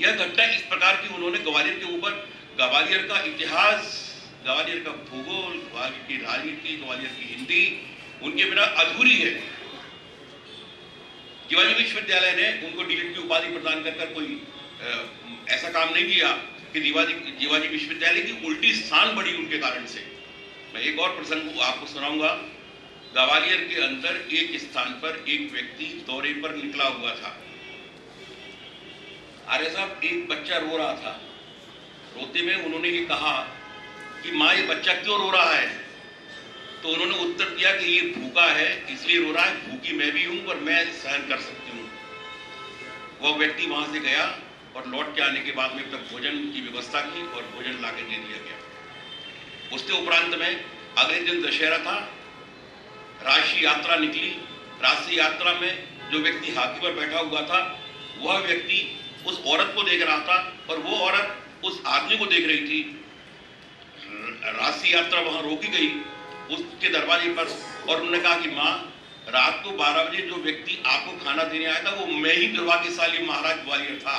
यह घटना इस प्रकार की उन्होंने ग्वालियर के ऊपर, ग्वालियर का इतिहास, ग्वालियर का भूगोल, ग्वालियर की राजनीति, ग्वालियर की हिंदी उनके बिना अधूरी है। जीवाजी विश्वविद्यालय ने उनको डीलिट की उपाधि प्रदान कर कोई ऐसा काम नहीं किया कि जीवाजी विश्वविद्यालय की उल्टी शान बढ़ी उनके कारण से। मैं एक और प्रसंग आपको सुनाऊंगा। ग्वालियर के अंदर एक स्थान पर एक व्यक्ति दौरे पर निकला हुआ था। आर्य साहब, एक बच्चा रो रहा था। रोते में उन्होंने ये कहा कि माँ, ये बच्चा क्यों रो रहा है? तो उन्होंने उत्तर दिया कि ये भूखा है इसलिए रो रहा है, भूखी मैं भी हूं और मैं सहन कर सकती हूँ। वह व्यक्ति वहां से गया और लौट के आने के बाद में तब भोजन की व्यवस्था की और भोजन लाके दे दिया गया। उसके उपरांत में अगले दिन दशहरा था, राशि यात्रा निकली। राशि यात्रा में जो व्यक्ति हाथी पर बैठा हुआ था वह व्यक्ति उस औरत को देख रहा था और वो औरत उस आदमी को देख रही थी। राशि यात्रा वहां रोकी गई उसके दरवाजे पर और उन्होंने कहा कि माँ, रात को 12 बजे जो व्यक्ति आपको खाना देने आया था वो मैं ही दुर्भाग्यशाली महाराज ग्वालियर था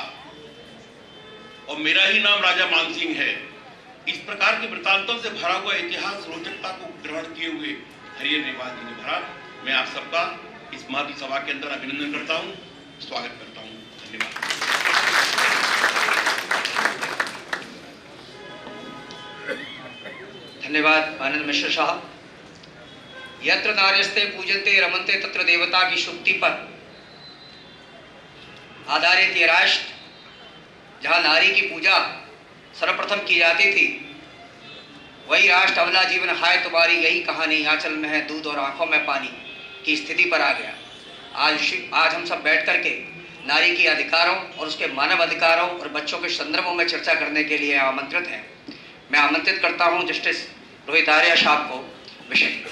और मेरा ही नाम राजा मानसिंह है। इस प्रकार के वृत्तांतों से भरा हुआ इतिहास रोचकता को ग्रहण किए हुए हरिहर नेवाल जी ने भरा। मैं आप सबका इस महती सभा के अंदर अभिनंदन करता हूँ, स्वागत करता हूँ। धन्यवाद। धन्यवाद आनंद मिश्र साहब। यत्र नार्यस्ते पूजन्ते रमन्ते तत्र देवता की शुक्ति पर आधारित ये राष्ट्र, जहाँ नारी की पूजा सर्वप्रथम की जाती थी, वही राष्ट्र अबला जीवन हाय तुम्हारी यही कहानी, आंचल में है दूध और आंखों में पानी की स्थिति पर आ गया। आज हम सब बैठ करके नारी के अधिकारों और उसके मानव अधिकारों और बच्चों के संदर्भों में चर्चा करने के लिए आमंत्रित हैं। मैं आमंत्रित करता हूं जस्टिस रोहित आर्य साहब को विषय।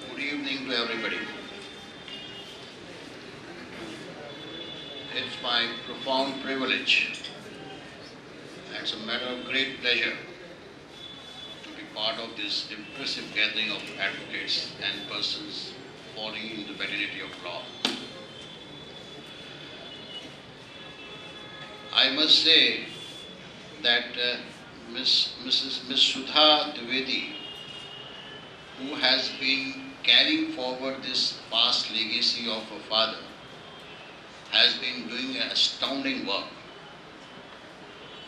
Good evening to everybody. It's my profound privilege. It's a matter of great pleasure to be part of this impressive gathering of advocates and persons falling in the vicinity of law. I must say that Miss Sudha Dwivedi, who has been carrying forward this past legacy of her father, has been doing an astounding work.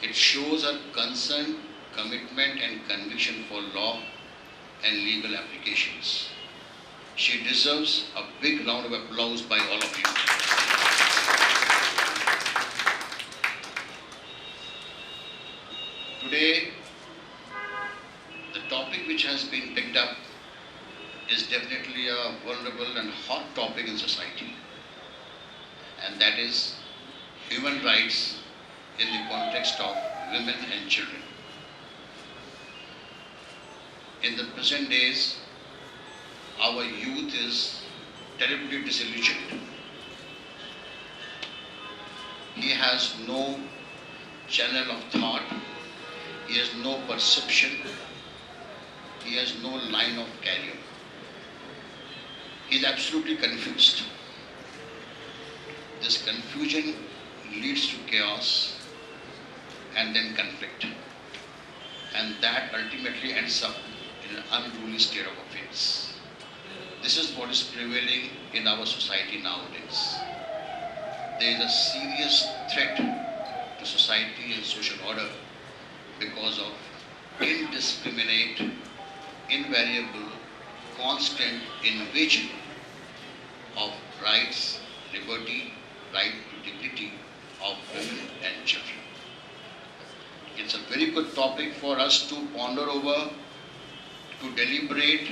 It shows her concern, commitment and conviction for law and legal applications. She deserves a big round of applause by all of you. Today, the topic which has been picked up is definitely a vulnerable and hot topic in society, and that is human rights in the context of women and children. In the present days, our youth is terribly disillusioned. He has no channel of thought, he has no perception, he has no line of carrier. He is absolutely confused. This confusion leads to chaos and then conflict, and that ultimately ends up in an unruly state of affairs. This is what is prevailing in our society nowadays. There is a serious threat to society and social order because of indiscriminate, invariable, constant invasion of rights, liberty, right to dignity of women and children. It's a very good topic for us to ponder over, to deliberate,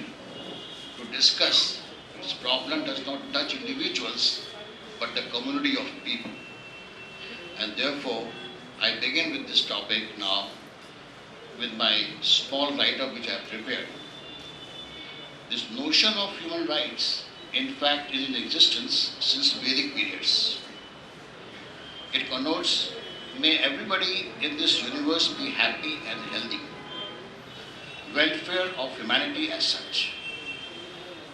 to discuss. This problem does not touch individuals, but the community of people. And therefore, I begin with this topic now with my small write-up which I have prepared. This notion of human rights, in fact, is in existence since Vedic periods. It connotes, may everybody in this universe be happy and healthy. Welfare of humanity as such.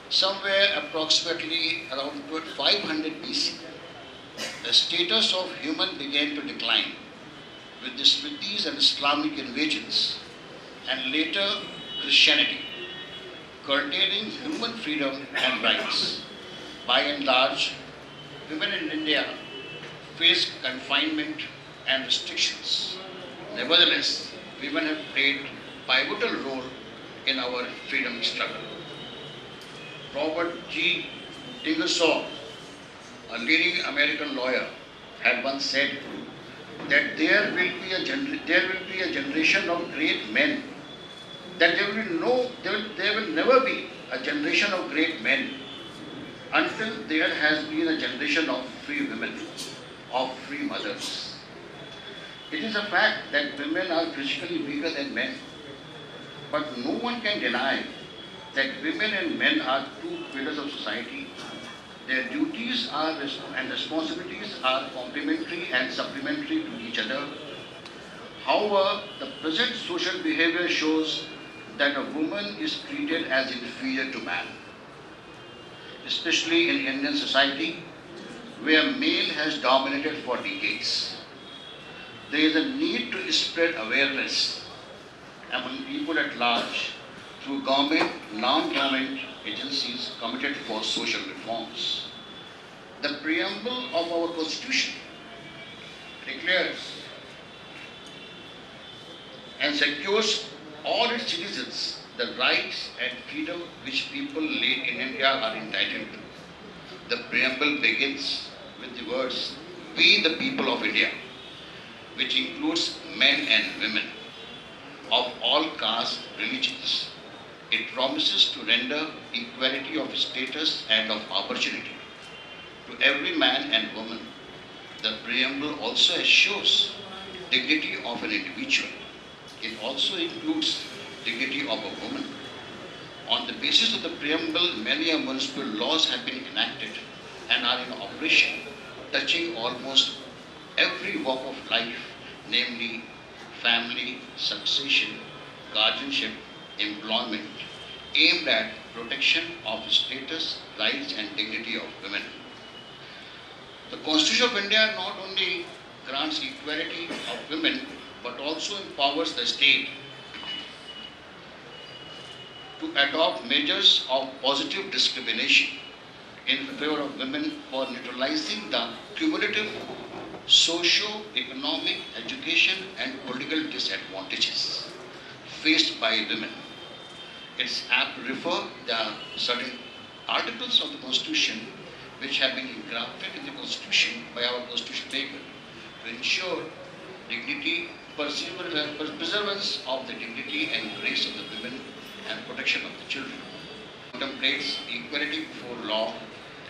Somewhere approximately around 500 BC, the status of human began to decline with the Smrtis and Islamic invasions, and later Christianity, curtailing human freedom and rights. By and large, women in India face confinement and restrictions. Nevertheless, women have played pivotal role in our freedom struggle. Robert G. Ingersoll, a leading American lawyer, had once said that there will be a generation of great men, that there will never be a generation of great men until there has been a generation of free women, of free mothers. It is a fact that women are physically weaker than men, but no one can deny that women and men are two pillars of society. Their duties and responsibilities are complementary and supplementary to each other. However, the present social behavior shows that a woman is treated as inferior to man, especially in Indian society, where male has dominated for decades. There is a need to spread awareness among people at large through government, non-government agencies committed for social reforms. The preamble of our Constitution declares and secures all its citizens the rights and freedom which people in India are entitled to. The preamble begins with the words, "We the people of India," which includes men and women of all castes, religions. It promises to render equality of status and of opportunity to every man and woman. The preamble also assures dignity of an individual. It also includes dignity of a woman. On the basis of the preamble, many municipal laws have been enacted and are in operation, touching almost every walk of life, namely family, succession, guardianship, employment, aimed at protection of status, rights and dignity of women. The Constitution of India not only grants equality of women, but also empowers the state to adopt measures of positive discrimination in favor of women for neutralizing the cumulative socio-economic, education and political disadvantages faced by women. It's apt to refer the certain articles of the Constitution which have been engrafted in the Constitution by our Constitution maker to ensure dignity, preservance of the dignity and grace of the women and protection of the children. Contemplates equality before law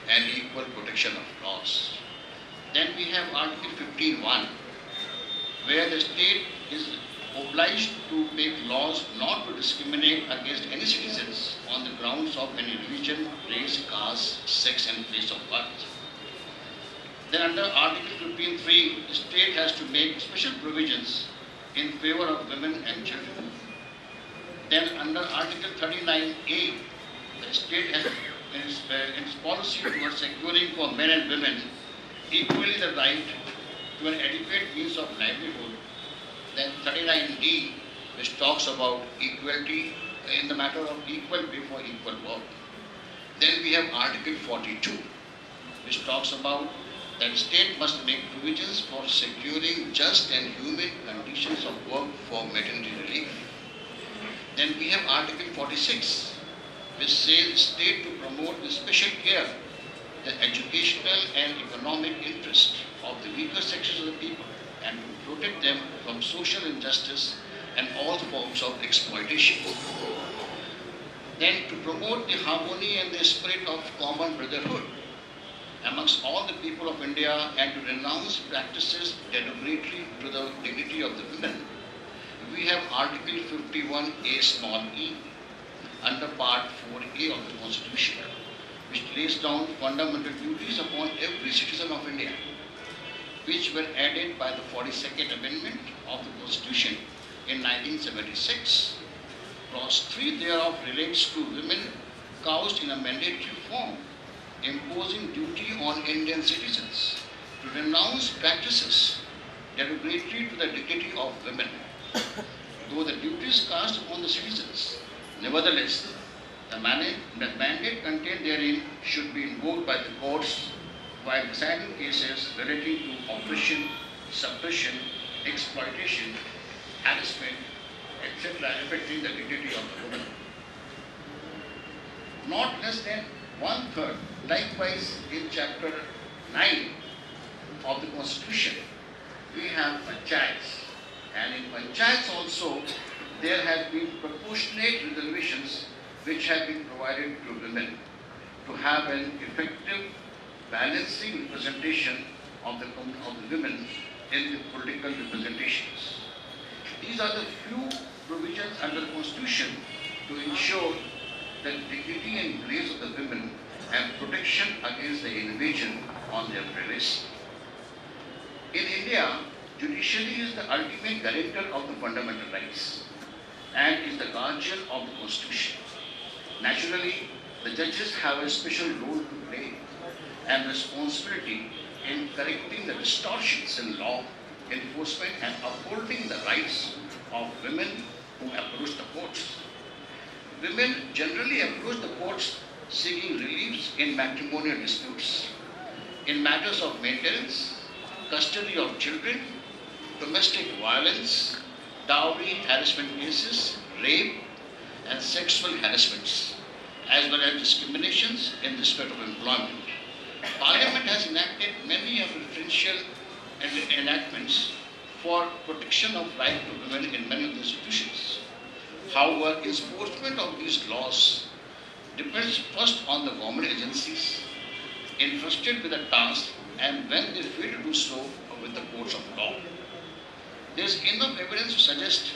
and equal protection of laws. Then we have Article 15(1), where the state is obliged to make laws not to discriminate against any citizens on the grounds of any religion, race, caste, sex and place of birth. Then under Article 15(3), the state has to make special provisions in favor of women and children. Then under Article 39A, the state has in its policy towards securing for men and women equally the right to an adequate means of livelihood. Then 39D, which talks about equality in the matter of equal pay for equal work. Then we have Article 42, which talks about that state must make provisions for securing just and humane conditions of work for maternity relief. Then we have Article 46, which says state to promote with special care the educational and economic interest of the weaker sections of the people and to protect them from social injustice and all forms of exploitation. Then to promote the harmony and the spirit of common brotherhood amongst all the people of India and to renounce practices derogatory to the dignity of the women, we have Article 51A small e under Part 4A of the Constitution, which lays down fundamental duties upon every citizen of India. which were added by the 42nd Amendment of the Constitution in 1976. Clause 3 thereof relates to women couched in a mandatory form, imposing duty on Indian citizens to renounce practices derogatory to the dignity of women. Though the duties cast upon the citizens, nevertheless, the mandate contained therein should be invoked by the courts while deciding cases relating to oppression, suppression, exploitation, harassment, etc. affecting the dignity of the woman. Not less than 1/3, likewise in chapter 9 of the Constitution, we have panchayats, and in panchayats also there have been proportionate reservations which have been provided to women to have an effective balancing representation of the women in the political representations. These are the few provisions under the Constitution to ensure the dignity and grace of the women and protection against the invasion on their privacy. In India, judiciary is the ultimate guarantor of the fundamental rights and is the guardian of the Constitution. Naturally, the judges have a special role to play and responsibility in correcting the distortions in law enforcement and upholding the rights of women who approach the courts. Women generally approach the courts seeking reliefs in matrimonial disputes, in matters of maintenance, custody of children, domestic violence, dowry harassment cases, rape, and sexual harassments, as well as discriminations in respect of employment. Parliament has enacted many of referential enactments for protection of rights to women in many of the institutions. However, enforcement of these laws depends first on the government agencies entrusted with the task, and when they fail to do so, with the courts of law. There is enough evidence to suggest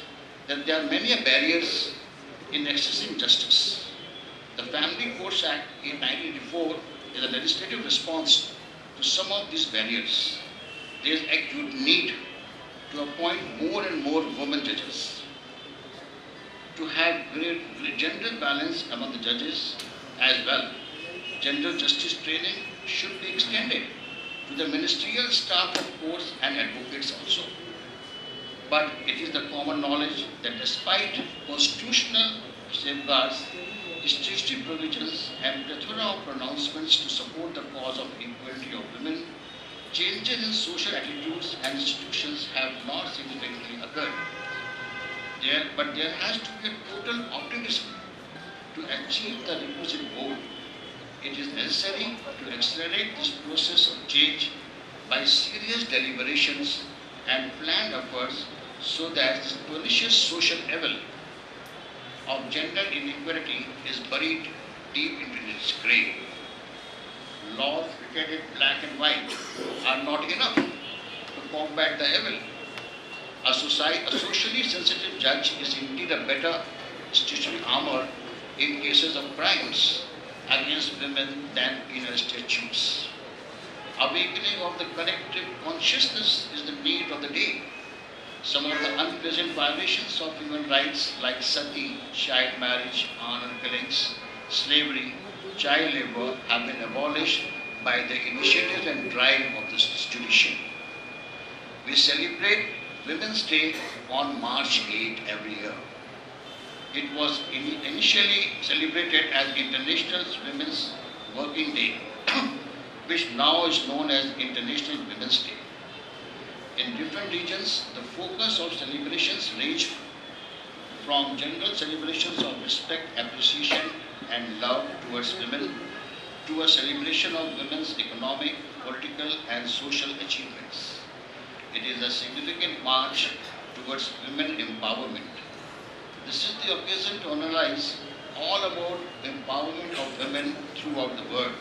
that there are many barriers in accessing justice. The Family Courts Act in 1984 is a legislative response to some of these barriers. There is acute need to appoint more and more women judges, to have great gender balance among the judges as well. Gender justice training should be extended to the ministerial staff of courts and advocates also. But it is the common knowledge that despite constitutional safeguards, statutory provisions and plethora of pronouncements to support the cause of equality of women, changes in social attitudes and institutions have not significantly occurred. But there has to be a total optimism to achieve the requisite goal. It is necessary to accelerate this process of change by serious deliberations and planned efforts so that this pernicious social evil of gender inequality is buried deep into its grave. Laws written in black and white are not enough to combat the evil. A socially sensitive judge is indeed a better statutory armor in cases of crimes against women than penal statutes. Awakening of the collective consciousness is the need of the day. Some of the unpleasant violations of human rights like sati, child marriage, honor killings, slavery, child labor have been abolished by the initiative and drive of the judiciary. We celebrate Women's Day on March 8 every year. It was initially celebrated as International Women's Working Day, which now is known as International Women's Day. In different regions, the focus of celebrations range from general celebrations of respect, appreciation, and love towards women to a celebration of women's economic, political, and social achievements. It is a significant march towards women empowerment. This is the occasion to analyze all about the empowerment of women throughout the world.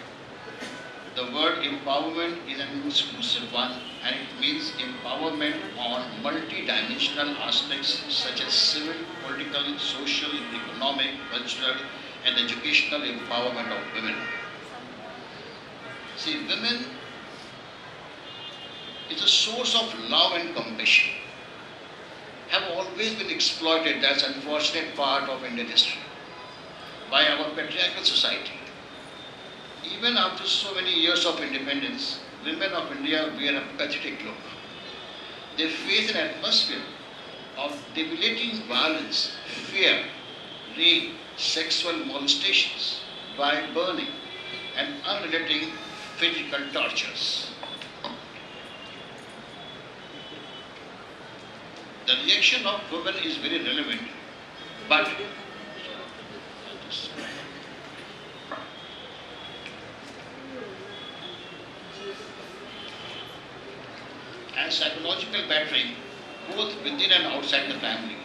The word empowerment is an inclusive one, and it means empowerment on multi-dimensional aspects such as civil, political, social, economic, cultural, and educational empowerment of women. See, women is a source of love and compassion, have always been exploited. That's an unfortunate part of Indian history by our patriarchal society. Even after so many years of independence, women of India wear a pathetic look. They face an atmosphere of debilitating violence, fear, rape, sexual molestations, by burning, and unrelenting physical tortures. The reaction of women is very relevant, but and psychological battering both within and outside the family.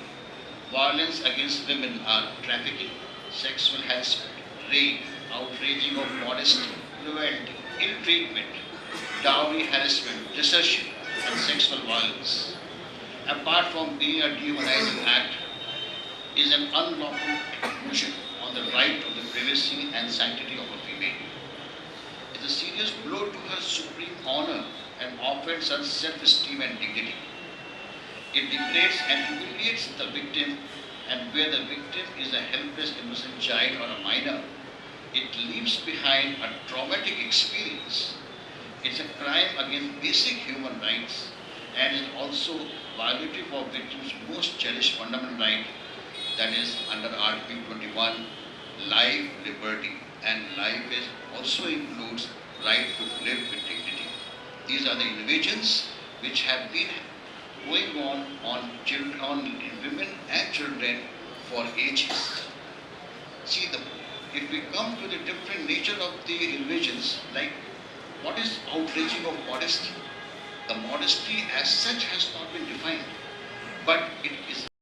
Violence against women are trafficking, sexual harassment, rape, outraging of modesty, cruelty, ill treatment, dowry harassment, desertion, and sexual violence. Apart from being a dehumanizing act, is an unlawful intrusion on the right of the privacy and sanctity of a female. It is a serious blow to her supreme honor and offends her self-esteem and dignity. It degrades and humiliates the victim, and where the victim is a helpless innocent child or a minor, it leaves behind a traumatic experience. It's a crime against basic human rights and is also violative of victims' most cherished fundamental right, that is under Article 21, life, liberty, and life also includes right to live with dignity. These are the innovations which have been going on children, on women and children for ages. See, if we come to the different nature of the invasions, like what is outraging of modesty? The modesty as such has not been defined, but it is